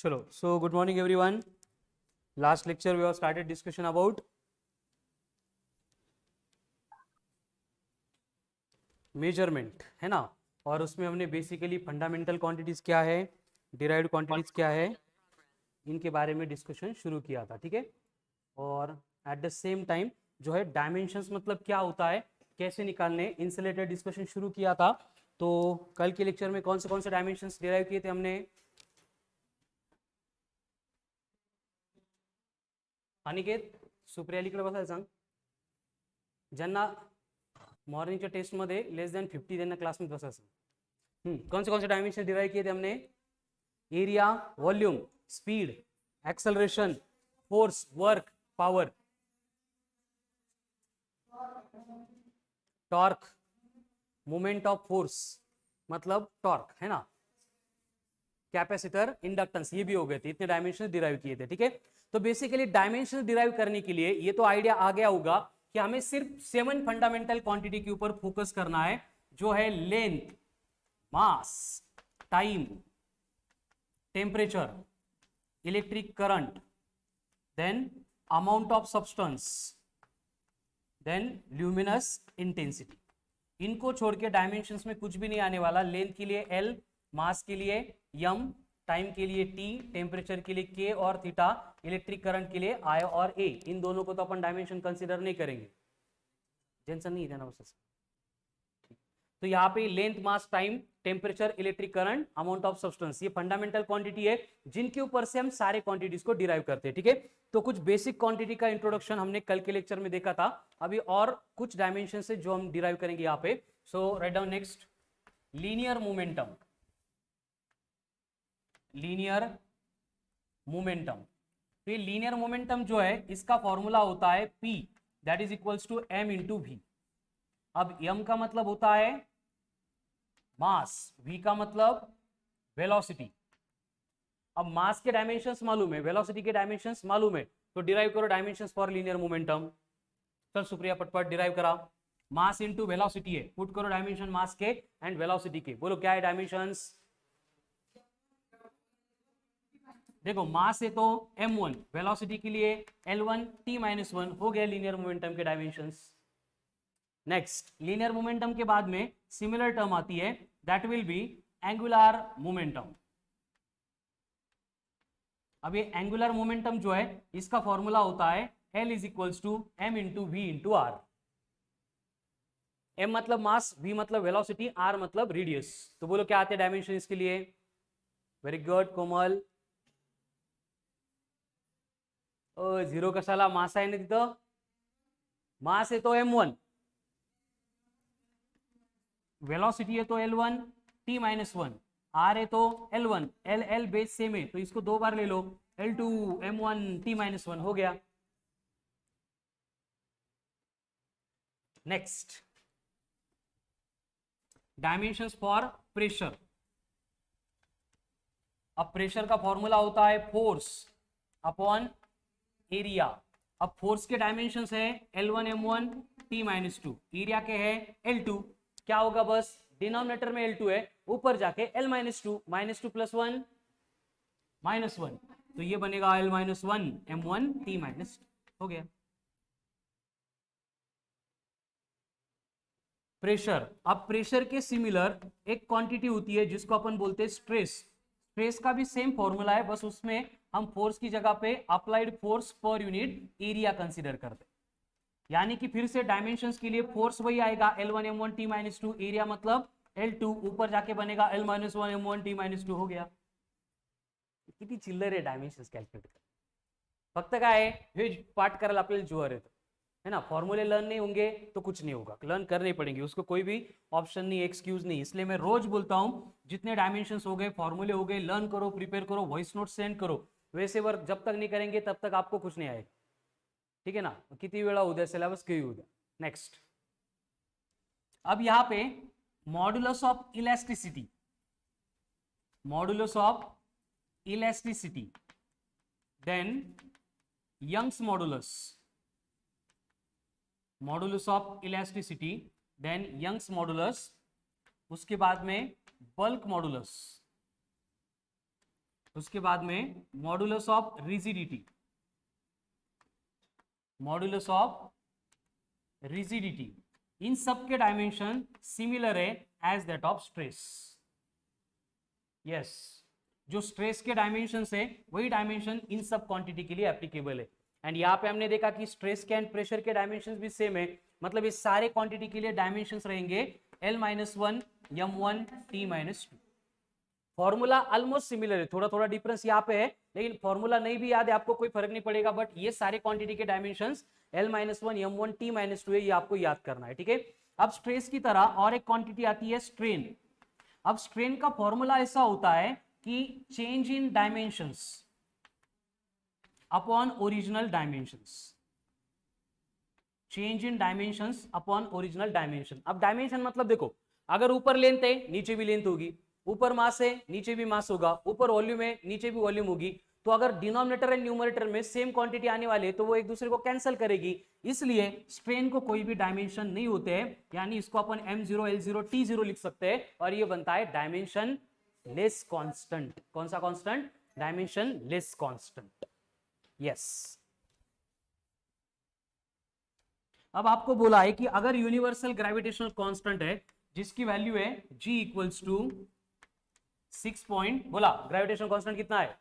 चलो, so good morning everyone. Last lecture we have started discussion about measurement, है ना। और उसमें हमने बेसिकली फंडामेंटल क्वांटिटीज क्या है, डिराइव्ड क्वांटिटीज क्या है, इनके बारे में डिस्कशन शुरू किया था, ठीक है। और एट द सेम टाइम जो है डायमेंशंस मतलब क्या होता है, कैसे निकालने, इनसे रिलेटेड डिस्कशन शुरू किया था। तो कल के लेक्चर में कौन से डायमेंशंस डिराइव किए थे हमने। अनिकेत, सुप्रियालीकडे बसायला सांग. ज्यांना मॉर्निंगच्या टेस्टमध्ये लेस दॅन 50 त्यांना क्लासमध्ये बसायचं. कौन से डायमेंशन डिराइव किए थे हमने। Area, volume, speed, acceleration, force, work, power, torque, moment of force मतलब टॉर्क, है ना, कैपेसिटर, इंडक्टेंस, ये भी हो गए थे। इतने डायमेंशन डिराइव किए थे, ठीक है। तो बेसिकली डायमेंशन डिराइव करने के लिए ये तो आइडिया आ गया होगा कि हमें सिर्फ 7 फंडामेंटल क्वांटिटी के ऊपर फोकस करना है, जो है length, mass, time, temperature, electric current, then amount of substance, then luminous intensity. इनको छोड़ के डायमेंशंस में कुछ भी नहीं आने वाला। लेंथ के लिए L, मास के लिए m, टाइम के लिए T, टेम्परेचर के लिए K और थीटा, इलेक्ट्रिक करंट के लिए I और A। इन दोनों को तो अपन डायमेंशन कंसीडर नहीं करेंगे, टेंशन नहीं देना बस। तो यहाँ पे length, mass, time, temperature, electric current, amount of substance, ये फंडामेंटल क्वांटिटी है जिनके ऊपर से हम सारे क्वांटिटीज को डिराइव करते हैं, ठीक है। तो कुछ बेसिक क्वांटिटी का इंट्रोडक्शन हमने कल के लेक्चर में देखा था। अभी और कुछ डायमेंशन से जो हम डिराइव करेंगे यहाँ पे। So write down next, linear momentum. Linear momentum, तो ये लीनियर मोमेंटम जो है इसका फॉर्मूला होता है P, that is equals to m into v. अब m का मतलब होता है मास, v का मतलब वेलोसिटी। अब मास के डायमेंशंस मालूम है, वेलोसिटी के डायमेंशंस मालूम है, तो डिराइव करो डायमेंशंस फॉर लीनियर मोमेंटम। चल सुप्रिया पटपट डिराइव करा। मास इनटू वेलोसिटी है, पुट करो डायमेंशन मास के एंड वेलोसिटी के। बोलो क्या है डायमेंशंस। देखो मास है तो m1, वेलोसिटी के लिए L1 t-1 हो गया लीनियर मोमेंटम के डायमेंशंस। नेक्स्ट, लीनियर मोमेंटम के बाद में सिमिलर टर्म आती है, that will be angular momentum. अब ये एंगुलर मोमेंटम जो है इसका फॉर्मूला होता है L is equals to m into v into r. m मतलब मास, v मतलब वेलोसिटी, r मतलब रेडियस। तो बोलो क्या आते हैं डायमेंशन इसके लिए। वेरी गुड कोमल। झिरो कशाला, मास आहे ना तिथं, मास आहे तो m1, वेलोसिटी है तो L1 t-1, r है तो L1, L बेस सेम है तो इसको दो बार ले लो, L2 m1 t-1 हो गया। Next, dimensions for pressure. अब प्रेशर का फॉर्मूला होता है फोर्स अपॉन एरिया। अब फोर्स के डायमेंशंस है L1 m1 t-2, एरिया के है L2। क्या होगा, बस डिनोमिनेटर में L2 है, ऊपर जाके L-2, -2 + 1 -1, तो ये बनेगा L-1 m1 t-2 हो गया। प्रेशर, अब प्रेशर के सिमिलर एक क्वांटिटी होती है जिसको अपन बोलते हैं स्ट्रेस। स्ट्रेस का भी सेम फॉर्मूला है, बस उसमें हम फोर्स की जगह पे applied force per unit area consider करते हैं। यानी कि फिर से डायमेंशंस के लिए फोर्स वही आएगा L1 m1 t-2, एरिया मतलब L2, ऊपर जाके बनेगा L-1 m1 t-2 हो गया। किती चिल्लर आहे डायमेंशंस कॅल्क्युलेट कर, फक्त काय हे पाठ करायला आपल्याला जुआर येतं, है ना। फॉर्मूले लर्न नहीं होंगे तो कुछ नहीं होगा, लर्न करने पड़ेंगे, उसको कोई भी ऑप्शन नहीं, एक्सक्यूज नहीं। इसलिए मैं रोज बोलता हूं जितने डायमेंशंस हो गए, फॉर्मूले हो गए, लर्न करो, प्रिपेयर करो, वॉइस नोट सेंड करो। वैसे वर्क जब तक नहीं करेंगे तब तक आपको कुछ नहीं आएगा, ठीक है ना। किती वेळा उद्या सिलेबस काही उद्या। नेक्स्ट, अब यहां पे modulus of elasticity, modulus of elasticity, then Young's modulus, modulus of elasticity, then Young's modulus, उसके बाद में बल्क मॉड्यूलस, उसके बाद में modulus of rigidity, modulus of rigidity, इन सब के डायमेंशन सिमिलर है as that of stress. Yes, जो स्ट्रेस के डायमेंशन है वही डायमेंशन इन सब क्वांटिटी के लिए एप्लीकेबल है। एंड यहाँ पे हमने देखा कि स्ट्रेस के एंड प्रेशर के डायमेंशन भी सेम है, मतलब इस सारे क्वांटिटी के लिए डायमेंशन रहेंगे L-1 M1 T-2। Formula almost similar है, थोड़ा थोड़ा डिफरेंस यहाँ पे है, लेकिन फॉर्मूला नहीं भी याद है आपको कोई फर्क नहीं पड़ेगा, बट ये सारे क्वांटिटी के डायमेंशंस L-1 M1 T-2 है, ये आपको याद करना है, ठीक है। अब स्ट्रेस की तरह और एक क्वांटिटी आती है स्ट्रेन। अब स्ट्रेन का फॉर्मूला ऐसा होता है कि change in dimensions upon original dimensions, change in dimensions upon original dimension. अब डायमेंशन मतलब देखो, अगर ऊपर लेंथ है नीचे भी लेंथ होगी, ऊपर मास है नीचे भी मास होगा, ऊपर वॉल्यूम है नीचे भी वॉल्यूम होगी, तो अगर डिनोमिनेटर एंड न्यूमरेटर में सेम क्वांटिटी आने वाले तो वो एक दूसरे को कैंसिल करेगी, इसलिए स्ट्रेन को कोई भी डायमेंशन नहीं होते हैं, यानी इसको अपन M0 L0 T0 लिख सकते हैं, और ये बनता है डायमेंशन लेस कांस्टेंट। कौन सा constant? Dimension less constant. Yes. अब आपको बोला है कि अगर यूनिवर्सल ग्रेविटेशनल कांस्टेंट है जिसकी वैल्यू है G इक्वल्स टू 6 पॉइंट, बोला ग्रेविटेशनल कांस्टेंट कितना है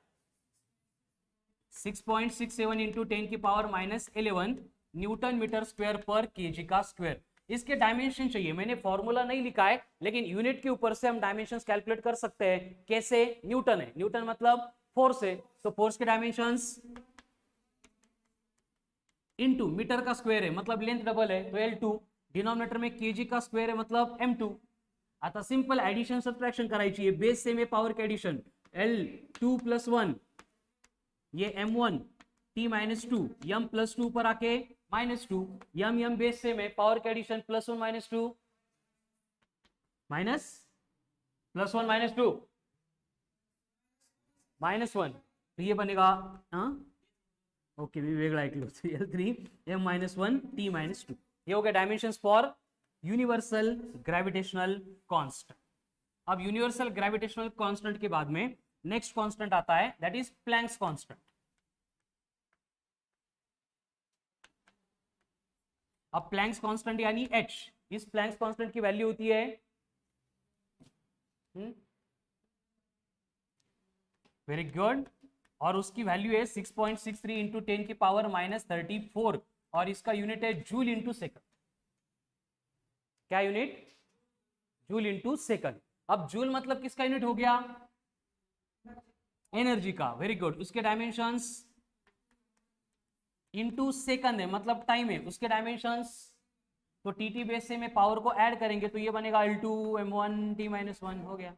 6.67 इंटू 10 की पावर -11 न्यूटन मीटर स्क्वायर पर केजी का स्क्वायर। इसके डायमेंशन चाहिए, मैंने फॉर्मूला नहीं लिखा है, लेकिन यूनिट के ऊपर से हम डायमेंशंस कैलकुलेट कर सकते हैं। कैसे? न्यूटन है, न्यूटन मतलब फोर्स है, तो फोर्स के डायमेंशंस इनटू मीटर का स्क्वायर है मतलब लेंथ डबल है तो L2, डिनोमिनेटर में केजी का स्क्वायर है मतलब M2। आता सिंपल एडिशन सब्ट्रैक्शन करायची है, बेस सेम है पावर के एडिशन, L2 + 1 ये M1 T-2 M + 2 पर आके -2, M बेस सेम है पावर के एडिशन +1 -2 माइनस +1 -2 -1, तो ये बनेगा ओके मी वेगळा ऐकलो L3 M-1 T-2। ये हो गया dimensions for universal gravitational constant. अब यूनिवर्सल ग्रेविटेशनल कांस्टेंट के बाद में नेक्स्ट कांस्टेंट आता है, दैट इज प्लैंक्स कांस्टेंट। अब प्लैंक्स कांस्टेंट यानी H, इस प्लैंक्स कांस्टेंट की वैल्यू होती है वेरी गुड, और उसकी वैल्यू है 6.63 इंटू 10 की पावर -34, और इसका यूनिट है जूल इंटू सेकंड। क्या यूनिट? Joule into second. अब जूल मतलब किसका यूनिट हो गया? एनर्जी का, वेरी गुड। उसके डायमेंशंस इंटू सेकंड है मतलब टाइम है, उसके डायमेंशंस तो टीटी बेस से में पावर को ऐड करेंगे तो ये बनेगा L2 M1 T-1 हो गया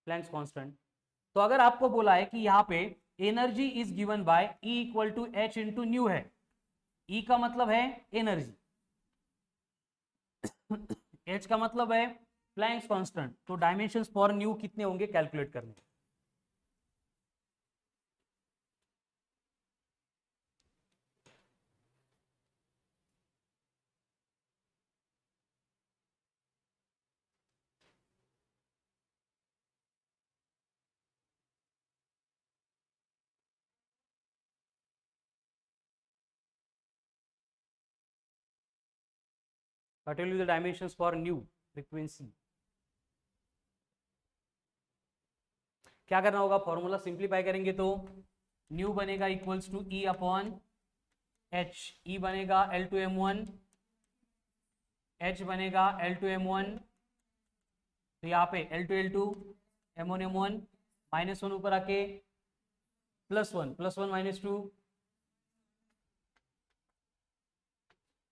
प्लैंक्स कांस्टेंट। तो अगर आपको बोला है कि यहाँ पे energy is given by E equal to H into nu है, E का मतलब है एनर्जी H का मतलब है प्लैंक्स कांस्टेंट, तो डायमेंशंस फॉर न्यू कितने होंगे कैलकुलेट करने। I tell you the dimensions for new frequency। क्या करना होगा? फॉर्मूला सिंप्लीफाई करेंगे तो न्यू बनेगा equals to E upon H, E बनेगा L2 M1, H बनेगा L2 M1, तो यहाँ पे L2 L2 M1 M1 -1 ऊपर आके +1 -2,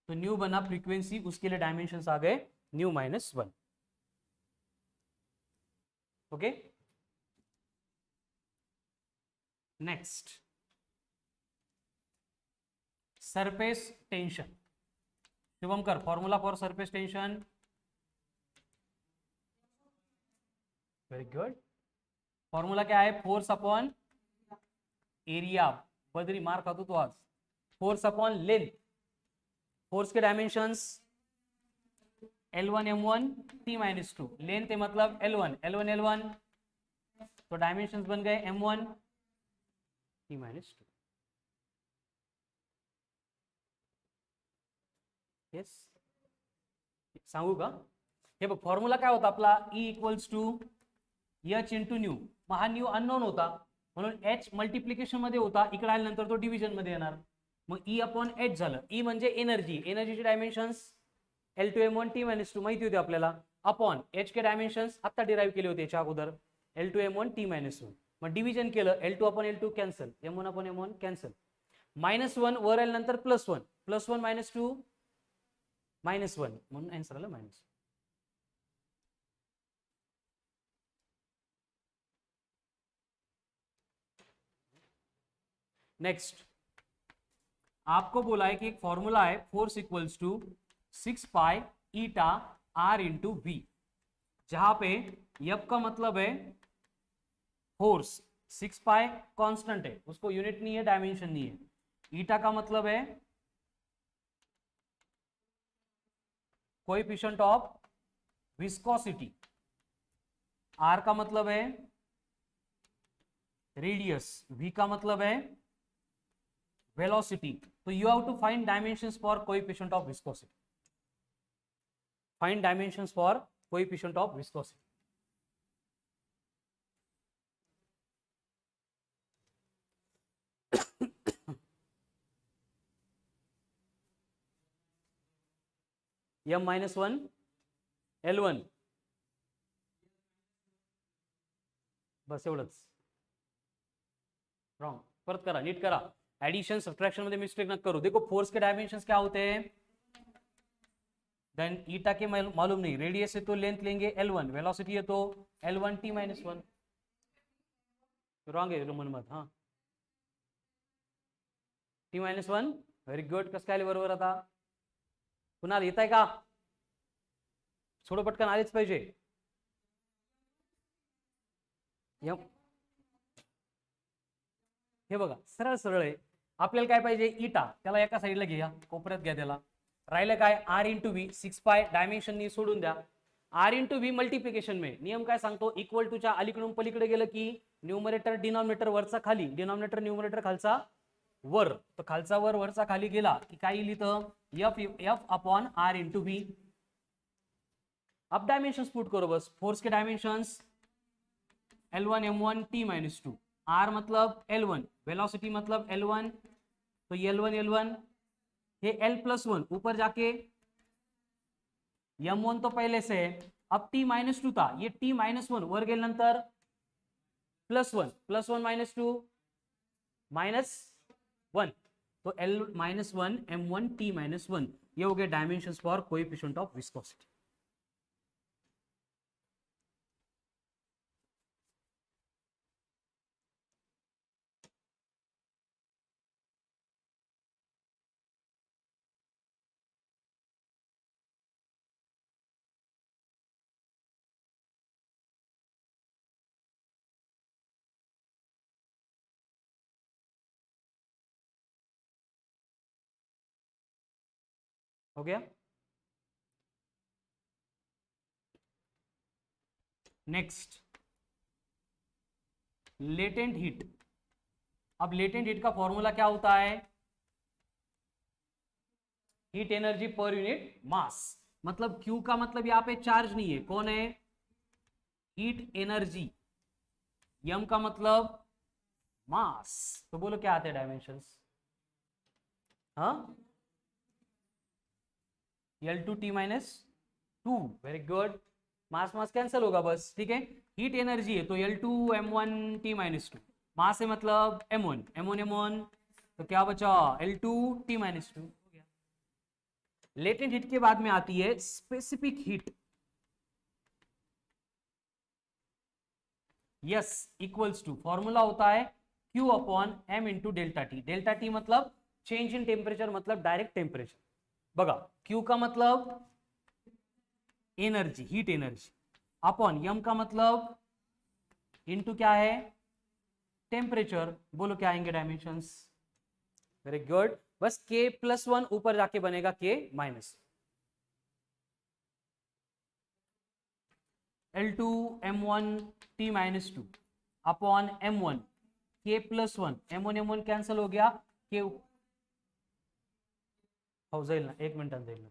तो न्यू बना फ्रीक्वेंसी, उसके लिए डायमेंशंस आ गए nu -1। Okay, next surface tension. Shubham कर formula for surface tension. Very good. Formula क्या है? Force upon area. बदरी मार खातो तो आज। फोर्स अपॉन लेंथ, फोर्स के dimensions L1 M1 T-2, length है मतलब L1 L1 L1 तो डायमेंशंस बन गए m1 t-2। येस, सांगू का? हे बघ फॉर्म्युला काय होता आपला, E equals to h into nu. मग हा न्यू अननोन होता म्हणून एच मल्टिप्लिकेशन मध्ये होता, इकडे आल्यानंतर तो डिव्हिजन मध्ये येणार. मग E अपॉन एच झालं. E म्हणजे एनर्जी, एनर्जीचे डायमेन्शन्स L2m1 t-2 माहिती होते आपल्याला, अपॉन एच के डायमेन्शन्स आता डिराईव्ह केले होते याच्या अगोदर L2m1 t-1. मग डिव्हिजन केलं L2 upon L2 cancel, m1 upon m1 cancel, -1 वर आल्यानंतर +1, +1 -2 -1 म्हणून आन्सर आलं मायनस. नेक्स्ट आपको बोला है कि एक फॉर्मूला है force equals to 6 pi eta r into v, जहां पे यप का मतलब है फोर्स, 6 पाई कांस्टेंट है, उसको यूनिट नहीं है, डायमेंशन नहीं है. ईटा का मतलब है कोएफिशिएंट ऑफ विस्कोसिटी, आर का मतलब है रेडियस, वी का मतलब है वेलोसिटी. तो you have to find dimensions for coefficient of viscosity. Find dimensions for coefficient of viscosity. m-1 L1, बस एवढंच. रॉन्ग, परत करा, नीट करा. एडिशन सबट्रैक्शन मध्ये मिस्टेक न करो. देखो फोर्स के डायमेंशंस क्या होते हैं, देन ईटा के मालूम नहीं, रेडियस है तो लेंथ लेंगे L1, वेलोसिटी है तो L1 t-1. रॉन्ग आहे मनमत. हाँ t-1, व्हेरी गुड. कसं काय बरोबर? आता पुन्हा येत आहे का? थोडं पटकन आलेच पाहिजे. हे बघा सरळ सरळ आहे. आपल्याला काय पाहिजे, ईटा, त्याला एका साईडला घ्या, कोपऱ्यात घ्या त्याला. राहिलं काय, r into v, 6 pi dimension सोडून द्या. आर इंटू व्ही मल्टिप्लिकेशन में नियम काय सांगतो, इक्वल टूच्या अलीकडून पलीकडे गेलं की न्यूमरेटर डिनॉमिनेटर वरचा खाली, डिनॉमिनेटर न्यूमरेटर खालचा वर. तर खालचा वर, वरचा खाली गेला की काय लिहितं, f upon r into v. अब डायमेंशंस पुट करो बस. फोर्स के dimensions L1 m1 t-2, R मतलब L1, वेलोसिटी मतलब L1, तो ये L1 ये L+1 ऊपर जाके m1 तो पहले से है, अब t-2 था, ये t-1 वर गेल्यानंतर +1, +1 -2 -1, तो L-1 m1 t-1. ये हो गए dimensions for coefficient of viscosity. हो गया. Next latent heat. अब लेटेंट हीट का फॉर्मूला क्या होता है, heat energy per unit mass. मतलब Q का मतलब यहां पे चार्ज नहीं है, कौन है, हीट एनर्जी. M का मतलब मास. तो बोलो क्या आते हैं डायमेंशंस, हाँ L2 t-2, वेरी गुड. मास मास कैंसिल होगा बस, ठीक है. हीट एनर्जी है तो L2 m1 t-2, मास है मतलब m1 m1, तो क्या बचा L2 t-2. लेटेंट हीट के बाद में आती है specific heat. Yes, equals to, formula होता है Q upon m into delta t. Delta t मतलब चेंज इन टेम्परेचर, मतलब डायरेक्ट टेम्परेचर. बघा Q का मतलब energy, heat energy, upon m का मतलब इंटू क्या है, टेम्परेचर. बोलो क्या आएंगे डायमेंशंस, वेरी गुड. बस K+1 ऊपर जाके बनेगा K-. L2 m1 t-2, upon m1 k plus 1 m1 cancel हो गया k हो जाईल ना, 1 मिनिटात जाईल ना,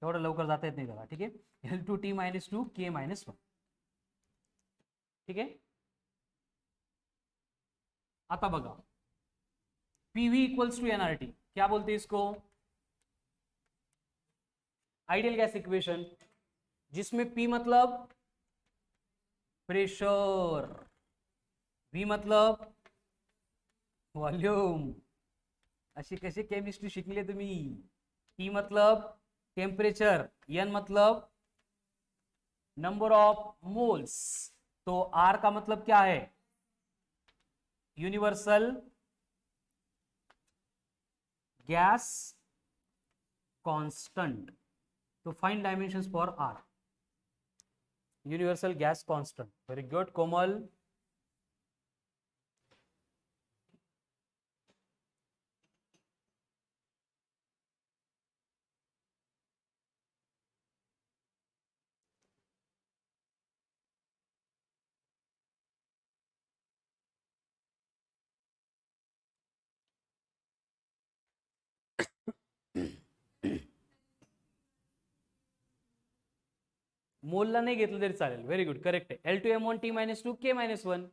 एवढं लवकर जाता येत नाही त्याला. ठीक आहे, L2t मायनस 2 k मायनस 1. ठीक आहे, आता बघा PV इक्वल्स टू एनआरटी, क्या बोलते हैं इसको? आइडियल गैस इक्वेशन, जिसमें P मतलब प्रेशर, V मतलब वॉल्यूम. अशी कशी केमिस्ट्री शिकले तुम्ही? T मतलब टेम्परेचर, N मतलब नंबर ऑफ मोल्स, तो R का मतलब क्या है? Universal gas constant. तो find dimensions for R. Universal gas constant. Very good Komal. मोलला नाही घेतलं तरी चालेल. व्हेरी गुड, करेक्ट आहे. L2m1 t minus 2 k minus 1.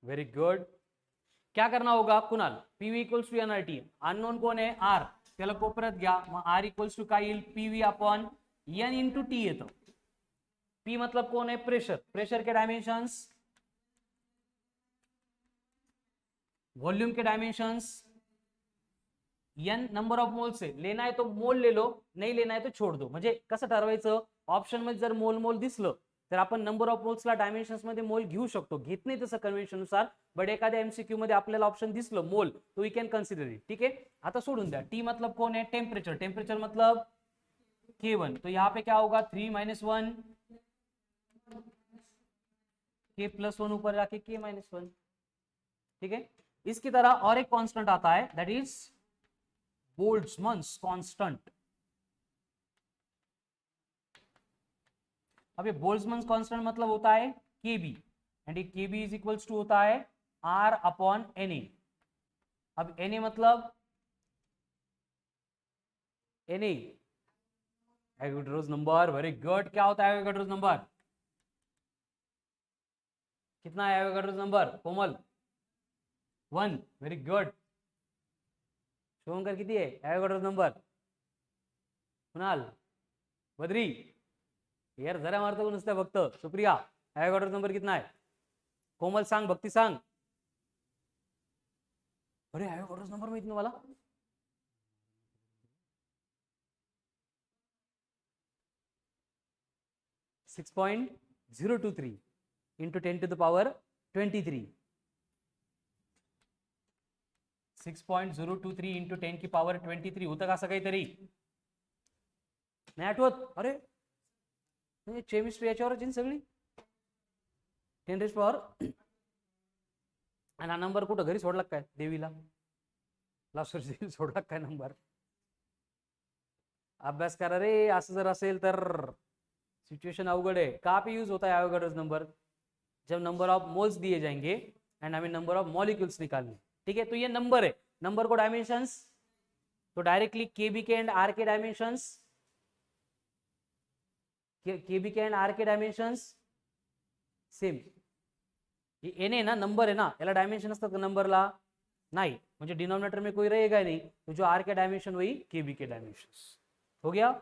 Very good. क्या करना होगा Kunal? PV equals to NRT. Unknown कोण आहे? R. त्याला कोपऱ्यात घ्या. मग R इक्वल्स टू काय येईल? PV upon N into T येतं. P मतलब कौन है? प्रेशर. प्रेशर के डायमेंशंस, वॉल्यूम के dimensions, N number of moles आहे. लेना है तो मोल ले लो, नाही लेना है तो छोड़ दो. म्हणजे कसं ठरवायचं? ऑप्शन मध्ये जर मोल मोल दिसलं तर आपण नंबर ऑफ मोल्सला डायमेन्शन्स मध्ये मोल घेऊ शकतो. घेत नाही तसं कन्व्हेन्शन नुसार, बट एखाद्या एमसीक्यू मध्ये आपल्याला ऑप्शन दिसलं मोल, तो वी कॅन कन्सिडर इट. ठीक आहे, आता सोडून द्या. टी मतलब कौन है? टेम्परेचर. टेम्परेचर मतलब K1. तो यहाँ पे क्या होगा? 3 माइनस 1 k प्लस 1 ऊपर जाके k माइनस 1. ठीक है, इसकी तरह और एक कांस्टेंट आता है, दैट इज बोल्ट्जमैन्स कांस्टेंट. अब ये बोल्ट्जमैन्स कांस्टेंट मतलब होता है Kb, एंड ये Kb इज इक्वल्स टू होता है R अपॉन Na. अब Na मतलब Na Avogadro's number. Very good. क्या होता है एवोगाड्रोस नंबर? कितना है Avogadro's number Komal? 1. Very good. Shubhankar किती आहे एवोगाड्रोस नंबर? कुणाल? बद्री? यार जरा मारतो नुसतं फक्त. सुप्रिया, एवोगाड्रोस नंबर कितना आहे? कोमल सांग, भक्ती सांग. अरे एवोगाड्रोस नंबर माहित नाही मला. 6.023 into 10 to the power 23. 6.023 into 10 की पावर 23 होतं का असं काहीतरी? नाही आठवत? अरे केमिस्ट्री याच्यावरच आहे सगळी. 10 रेज पॉवर. आणि हा नंबर कुठं घरी सोडला काय? देवीला लास्ट वर्षी सोडला काय नंबर? अभ्यास करा रे. असं जर असेल तर सिचुएशन अवघड है. कहाँ पे यूज होता है एवोगाड्रोस नंबर? जब नंबर ऑफ मोल्स दिए जाएंगे एंड हमें नंबर ऑफ मॉलिक्यूल्स निकालने. ठीक है, तो ये नंबर है. नंबर को डायमेंशंस, तो डायरेक्टली केबी के एंड आर के डायमेंशंस, केबी के एंड आर के डायमेंशंस सेम. ये एन ना नंबर है ना, याला डायमेंशन असतात का नंबरला? नाही. म्हणजे डिनोमिनेटर में कोई रहेगा नहीं, तो जो आर के डायमेंशन वही केबी के डायमेंशंस. हो गया.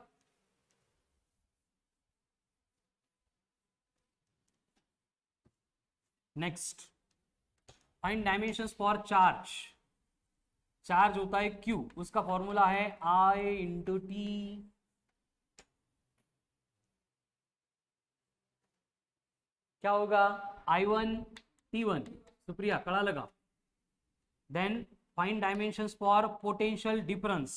Next, find dimensions for charge. Charge होता है Q, उसका फॉर्मूला है I इंटू टी. क्या होगा? I1 T1. सुप्रिया कड़ा लगा. Then find dimensions for potential difference.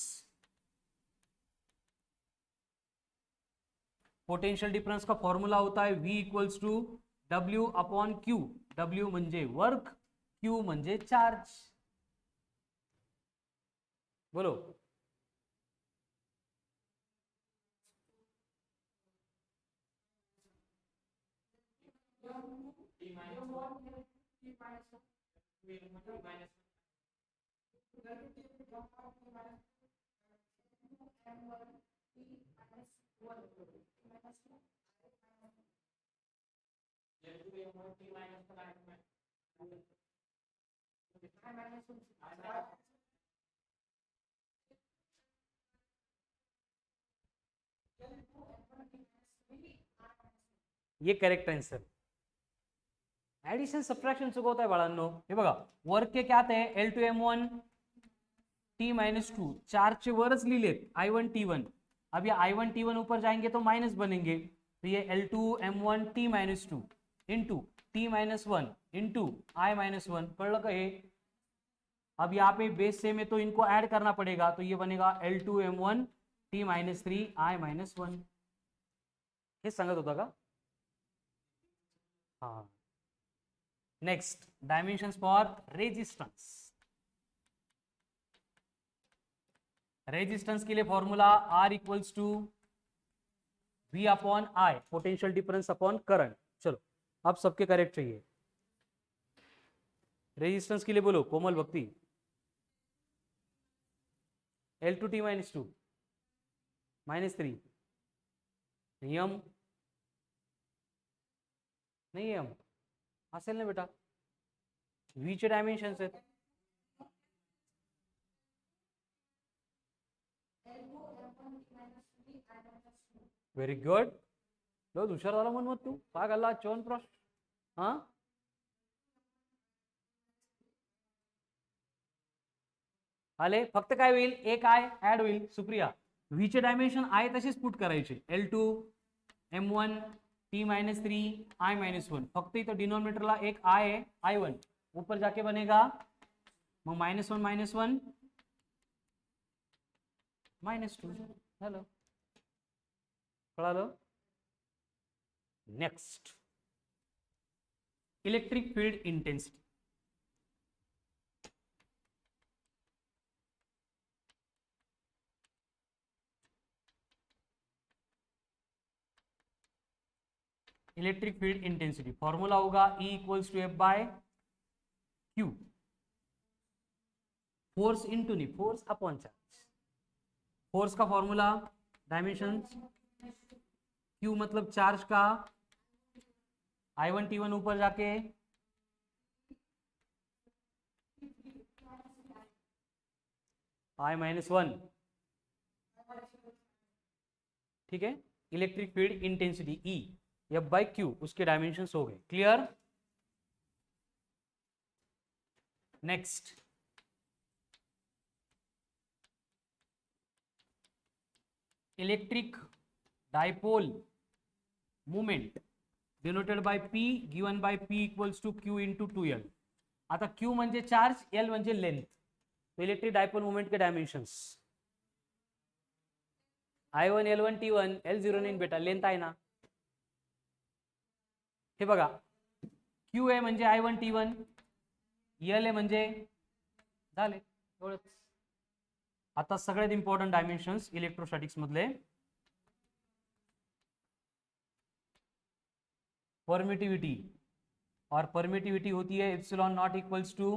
Potential difference का फॉर्मूला होता है V equals to W upon Q. W म्हणजे वर्क, Q म्हणजे चार्ज. बोलो. ये करेक्ट आन्सर. ऍडिशन सबट्रॅक्शन चुकवत होता है बाळांनो. हे बघा वर्क के क्या थे L2M1 T-2 चार्ज वरच लिहिलेत I1 T1. अब ये I1 T1 ऊपर जाएंगे तो माइनस बनेंगे, तो ये L2M1 T-2 into T-1 into I-1. कळलं का हे. अब यहाँ पे बेस सेम है तो इनको ऐड करना पड़ेगा, तो ये बनेगा L2M1 T-3 I-1. हे सांगत होता का. हाँ. Next dimensions for resistance. Resistance के लिए formula R equals to V upon I, potential difference upon current. चलो अब सबके करेक्ट चाहिए. रेजिस्टेंस के लिए बोलो कोमल भक्ति. L2T-2 -3 नियम नाही एम असेल ना बेटा. V चे डायमेन्शन्स आहेत. Very good. लो हुशार झाला म्हणून मग तू काय घालला चोन प्रॉश. हा आले फक्त काय होईल एक आय ऍड होईल. सुप्रिया V चे डायमेन्शन आय तसेच पुट करायचे. L2M1 T-3 I-1. फक्त इथं डिनोमिनेटरला एक आय है I1 ऊपर जाके बनेगा मग -1 -2 हेलो कळालं. Next electric field intensity. Electric field intensity formula होगा E equals to F/Q. Force into नहीं फोर्स अपॉन चार्ज. फोर्स का फॉर्मूला डायमेंशन Q मतलब चार्ज का I1 T1 ऊपर जाके I-1. ठीक है. Electric field intensity E F/Q उसके डायमेंशंस हो गए. Clear. Next electric dipole moment denoted by P given by P equals to Q into 2L. आता Q म्हणजे चार्ज, L म्हणजे लेंथ. तो इलेक्ट्रिक डायपोल मोमेंट के dimensions I1 L1 T1 L0 नाही बेटा लेंथ आहे ना. हे बघा Q आहे म्हणजे I1 T1, L आहे म्हणजे झाले एवढंच. आता सगळ्यात इम्पॉर्टंट डायमेंशन्स इलेक्ट्रोस्टॅटिक्स मधले. परमिटिविटी और परमिटिविटी होती है epsilon naught equals to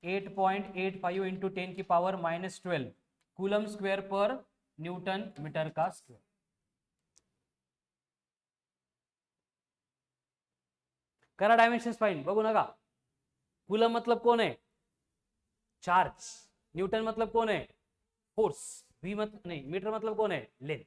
8.85 into 10 की पावर -12 कूलम स्क्वायर पर न्यूटन मीटर का स्क्वायर. करा डायमेंशन्स फाइन बघू नका. कूलम मतलब कौन है चार्ज, न्यूटन मतलब कौन है फोर्स, V मतलब नहीं मीटर मतलब कौन है लेंथ.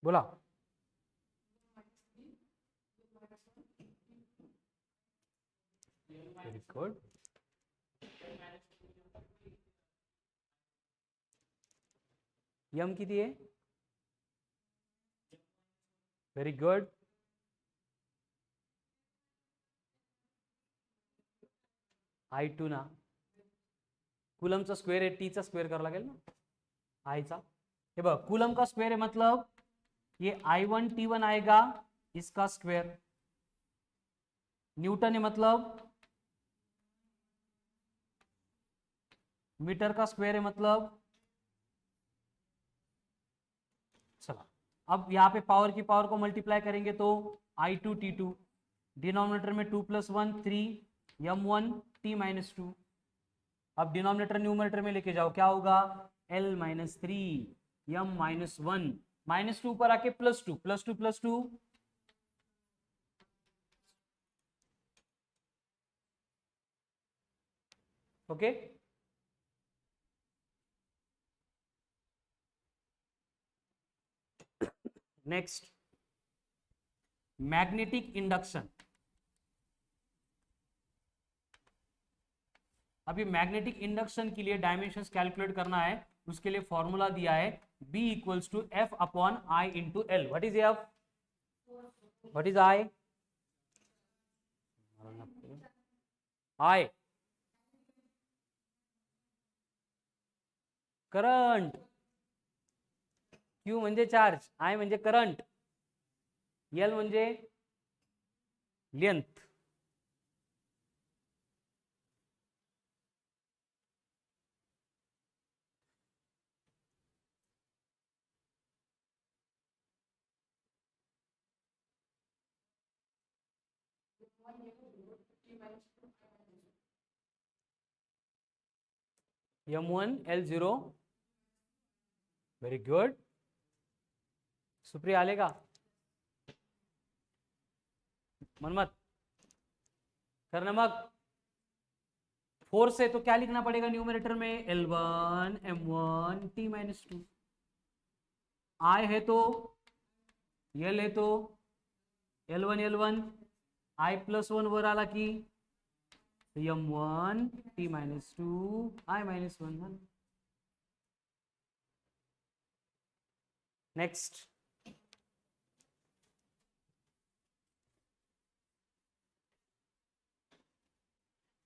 बोला. Very good. यम किती आहे. Very good. I2 ना, कुलमचा स्क्वेअर आहे, टीचा स्क्वेअर करावा लागेल ना आयचा. हे बघ कुलम का स्क्वेयर है मतलब ये I1 T1 आएगा इसका स्क्वेयर. न्यूटन है मतलब मीटर का स्क्वायर है मतलब. चला अब यहाँ पे पावर की पावर को मल्टीप्लाई करेंगे तो I2 T2, डिनोमिनेटर में 2 + 1 3 m1 T - 2. अब डिनोमिनेटर न्यूमरेटर में लेके जाओ, क्या होगा L - 3 m - 1 -2 पर आके +2 +2 +2 ओके. Next magnetic induction. अभी मैग्नेटिक इंडक्शन के लिए डायमेंशंस कैलकुलेट करना है. उसके लिए फॉर्मूला दिया है B = F/I × L. What is F? What is I? I current. Q म्हणजे चार्ज, I म्हणजे करंट, L म्हणजे length. M1 L0. Very good. Supriya आलेगा मनमत करना. मग फोर्स है तो क्या लिखना पड़ेगा न्यूमरेटर में L1 M1 T - 2. I है तो L है तो L1 L1 I +1 वर आला की M1 T - 2 I - 1. Next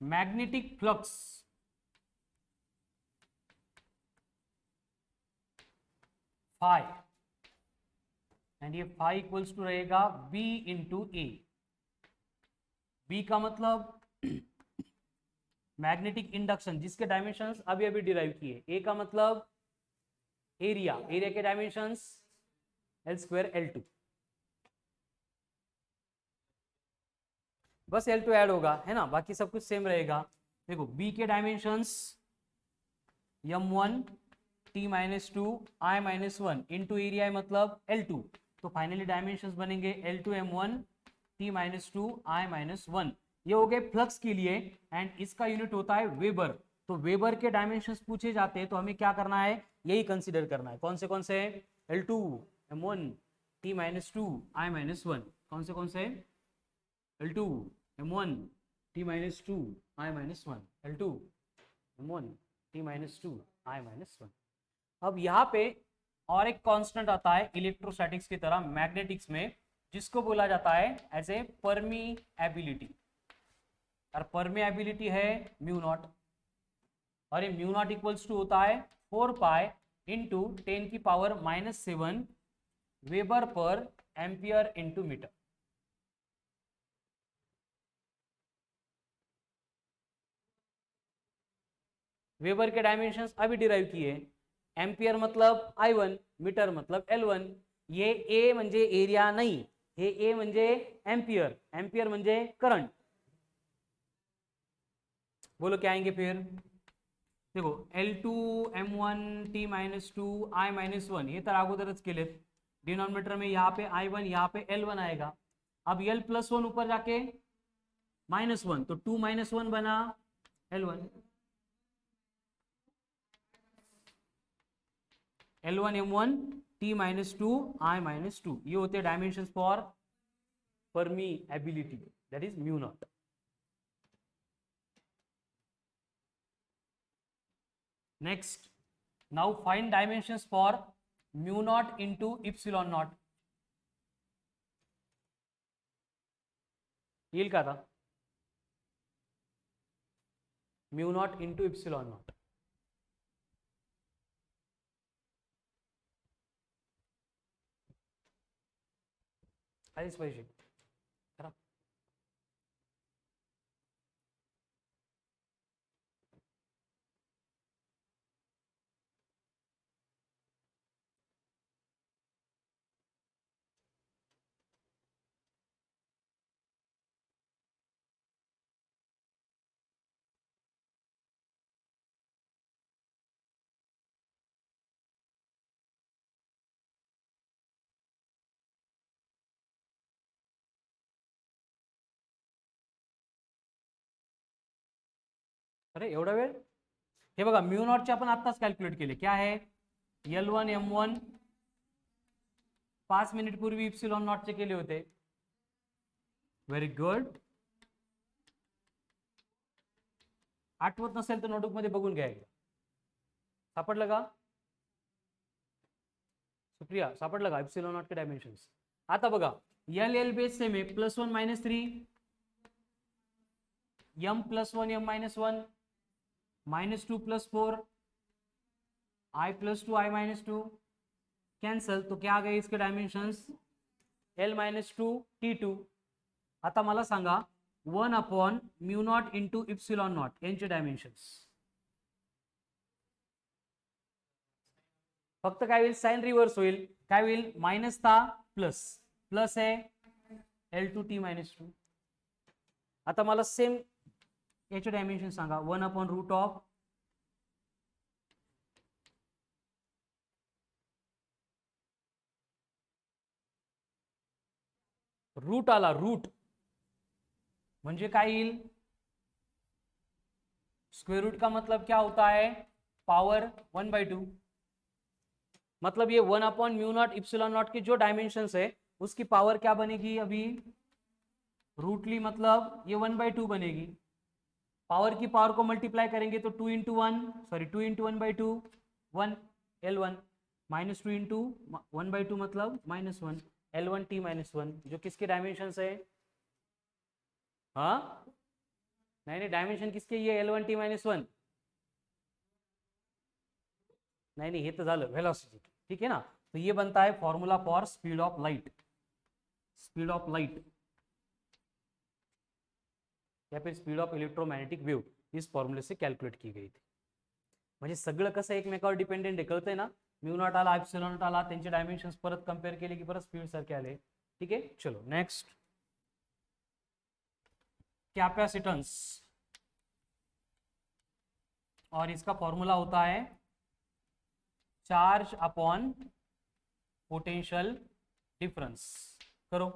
magnetic flux. Phi and ये फाई इक्वल्स टू रहेगा B × A. B का मतलब मैग्नेटिक इंडक्शन जिसके डायमेंशंस अभी अभी डिराइव किए. A का मतलब एरिया, एरिया के डायमेंशंस L² L2. बस L2 ऐड होगा है ना, बाकी सब कुछ सेम रहेगा. देखो B के dimensions M1 T - 2 I - 1 into area है मतलब L2. तो फाइनली डायमेंशंस बनेंगे L2 M1 T - 2 I - 1. ये हो गए फ्लक्स के लिए एंड इसका यूनिट होता है वेबर. तो वेबर के डायमेंशंस पूछे जाते हैं तो हमें क्या करना है, यही कंसीडर करना है. कौन से L2 M1 T - 2 I - 1. कौन से L2 M1 T - 2 I - 1 L2 M1 T - 2 I - 1. अब यहाँ पे और एक कांस्टेंट आता है इलेक्ट्रोस्टैटिक्स की तरह मैग्नेटिक्स में, जिसको बोला जाता है एज ए परमीएबिलिटी. और परमीएबिलिटी है μ0. और ये μ0 इक्वल्स टू होता है 4 पाई इंटू 10⁻⁷ वेबर पर एम्पियर इंटू मीटर. वेबर के डायमेंशंस अभी डिराइव किए. एम्पियर मतलब I1, मीटर मतलब L1. ये A म्हणजे एरिया नाही, हे A म्हणजे एम्पियर, एम्पियर म्हणजे करंट. बोलो क्या आएंगे फिर. देखो L2 M1 T - 2 I - 1 हे तर अगोदरच केलेत. डिनोमिनेटर में यहाँ पे I1 यहाँ पे L1 आएगा. अब L +1 ऊपर जाके -1 तो 2 - 1 बना L1. L1 M1 T - 2 I - 2. ये होते dimensions for permeability, that is μ0. Next now find dimensions for μ0 into ε0. ये क्या था mu naught into epsilon naught. आधीच पाहिजे करा। अरे एवढा वेळ? हे बघा म्यू नॉटचे आपण आत्ताच कॅल्क्युलेट केले, क्या आहे L1 M1 5 मिनिट पूर्वी इप्सिलॉन नॉटचे केले होते। Very good. आठवत नसेल तर नोटबुक मध्ये बघून घ्या एकदा। सापडलं का सुप्रिया? सापडलं का इप्सिलॉन नॉट के डायमेंशंस? आता बघा एल एल बेस सेम आहे, +1 -3 m +1 m -1 -2 +4 i +2 i -2 cancel, तो क्या आ गए इसके डायमेंशंस L -2 T2। आता मला सांगा 1/μ0 इंटू इप्सिलॉन नॉट यांचे डायमेंशन्स फक्त काय होईल, साइन रिव्हर्स होईल, काय होईल मायनस ता प्लस, प्लस आहे L2T -2। आता मला सेम याचे डायमेन्शन सांगा 1/√ऑफ रूट आला, रूट म्हणजे काय येईल, स्क्वायर रूट का मतलब क्या होता है पावर 1/2, मतलब ये 1/μ0 इप्सिलॉन नॉट की जो डायमेंशंस है उसकी पावर क्या बनेगी, अभी रूटली मतलब ये 1/2 बनेगी। पावर की पावर को मल्टीप्लाई करेंगे तो 2 × 1 सॉरी 2 × 1/2 1 L1 -2 इंटू 1/2 मतलब -1 L1T -1 जो किसके डायमेंशंस है, हाँ नहीं डायमेंशन किसके, ये L1T -1 नहीं ये तो झालं वेलोसिटी, ठीक है ना। तो ये बनता है formula for speed of light, speed of light या फिर स्पीड ऑफ इलेक्ट्रोमॅग्नेटिक वेव्ह इस फॉर्म्युले से कैलकुलेट की गई थी। म्हणजे सगळं कसं एकमेकावर डिपेंडेंट आहे, कळतंय ना। μ0 आला, एप्सिलॉन नॉट आला, त्यांचे डायमेंशन्स परत कंपेअर केले की परत स्पीड सारखे आले, ठीक है। चलो नेक्स्ट, कैपेसिटेंस, और इसका फॉर्मूला होता है चार्ज अपॉन पोटेंशियल डिफरेंस। करो,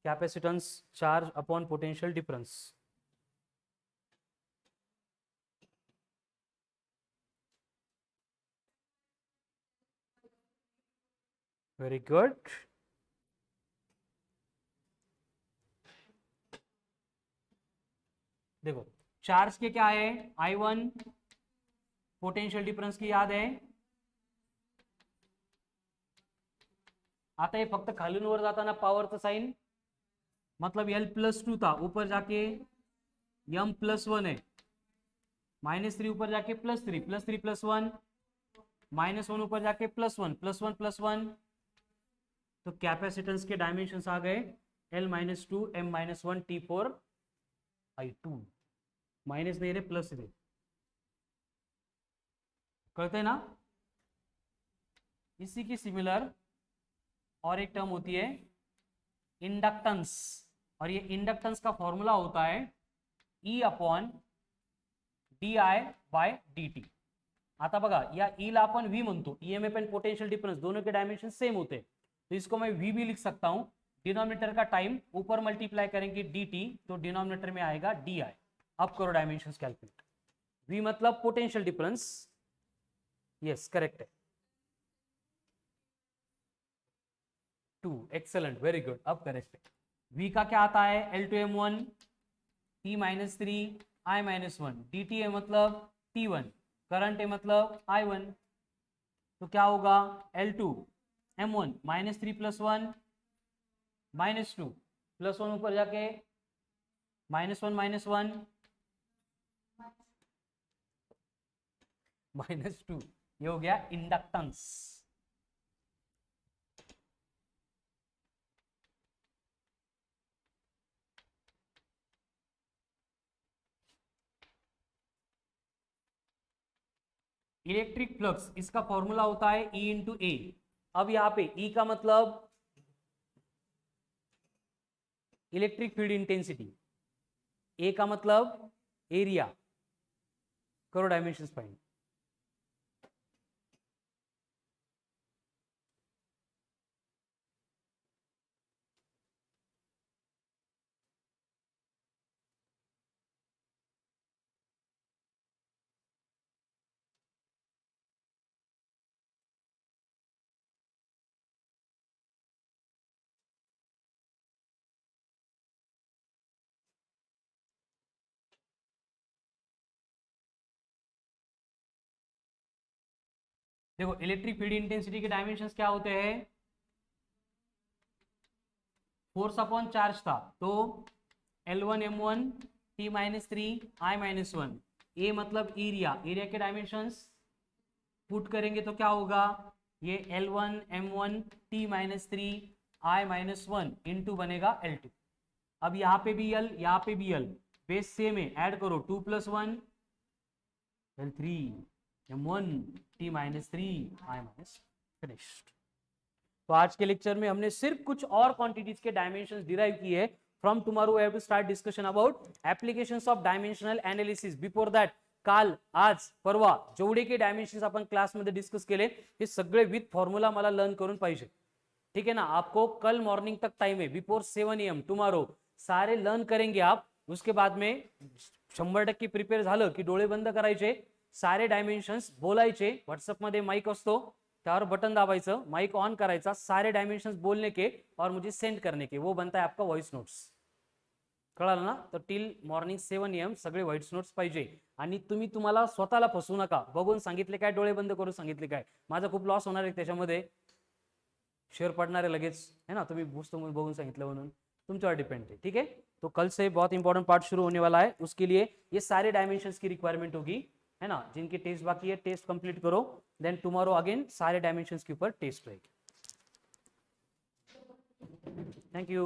capacitance charge upon potential difference. Very good. देखो चार्ज के क्या है I1, पोटेंशियल डिफरेंस की याद है। आता ये फक्त खालून वर जाताना पावरचं साइन, मतलब L+2 था, ऊपर जाके M+1 है, -3 ऊपर जाके +3 +3 +1 -1 ऊपर जाके +1 +1 +1, तो कैपेसिटेंस के डायमेंशंस आ गए L -2 M -1 T4 I2, minus नहीं रहे प्लस रहे, करते ना। इसी की सिमिलर और एक टर्म होती है इंडक्टेंस, और ये इंडक्टेंस का फॉर्मूला होता है E/di/dt। आता बघा या ई ला आपण व्ही म्हणतो, ईएमएफ एंड पोटेंशियल डिफरेंस दोनों के डायमेंशन सेम होते हैं, तो इसको मैं वी भी लिख सकता हूं। डिनोमिनेटर का टाइम ऊपर मल्टीप्लाई करेंगे dt, तो डिनोमिनेटर में आएगा di। अब करो डायमेंशंस कैलकुलेट, v मतलब पोटेंशियल डिफरेंस, यस करेक्ट है 2, एक्सेलेंट वेरी गुड, अब करेक्ट है। v का क्या आता है L2M1 T -3 I -1 dt है मतलब T1, करंट है मतलब I1, तो क्या होगा L2 M1 -3 +1 -2 +1 ऊपर जाके -1 -1 -2, ये हो गया इंडक्टेंस। इलेक्ट्रिक फ्लक्स इसका फॉर्मूला होता है E इंटू ए। अब यहाँ पे E का मतलब इलेक्ट्रिक फील्ड इंटेंसिटी, ए का मतलब एरिया, करो डायमेंशंस फाइंड। देखो इलेक्ट्रिक फील्ड इंटेंसिटी के डायमेंशंस क्या होते हैं, फोर्स अपॉन चार्ज था तो L1 M1 T-3 I-1, ए मतलब एरिया, एरिया के डायमेंशंस पुट करेंगे तो क्या होगा, ये L1 M1 T-3 I-1 into बनेगा L2। अब यहाँ पे भी L, यहाँ पे भी L, बेस सेम है, ऐड करो 2 + 1 L3 M1 T-3 I-, finished. तो आज के लेक्चर में हमने सिर्फ कुछ और क्वांटिटीज के डायमेंशंस डिराइव किए। From tomorrow we have to start discussion about applications of dimensional analysis. Before that काल, आज, परवा जेवढे के डायमेंशन्स आपण क्लासमध्ये डिस्कस केले हे सगळे विथ फॉर्म्युला मला लर्न करून पाहिजे, ठीक है ना। आपको कल मॉर्निंग तक टाइम है, बिफोर 7 AM टुमारो सारे लर्न करेंगे आप। उसके बाद में 100% प्रिपेयर झालं की डोळे बंद करायचे, सारे डायमेंशन्स बोलायचे, व्हाट्सएप मध्ये माइक असतो त्यावर बटन दाबायचं, माइक ऑन करायचा, सारे डायमेंशंस बोलने के और मुझे सेंड करने के, वो बनता है आपका वॉइस नोट्स। कळालं ना। तर टिल मॉर्निंग 7 AM सगळे व्हॉइस नोट्स पाहिजे। आणि तुम्ही तुम्हाला स्वतःला फसवू नका, बघून सांगितले काय, डोळे बंद करून सांगितले काय, माझा खूप लॉस होणार आहे त्याच्यामध्ये, शेअर पडणार आहे लगेच, है ना। तुम्ही पुस्तक बघून सांगितलं म्हणून तुमच्यावर डिपेंड है, ठीक है। तो कल से बहुत इंपॉर्टेंट पार्ट शुरू होने वाला है, उसके लिए ये सारे डायमेंशंस की रिक्वायरमेंट होगी, है ना। जिनकी टेस्ट बाकी है टेस्ट कंप्लीट करो, देन टुमारो अगेन सारे डायमेंशंस के ऊपर टेस्ट रहेगी। Thank you.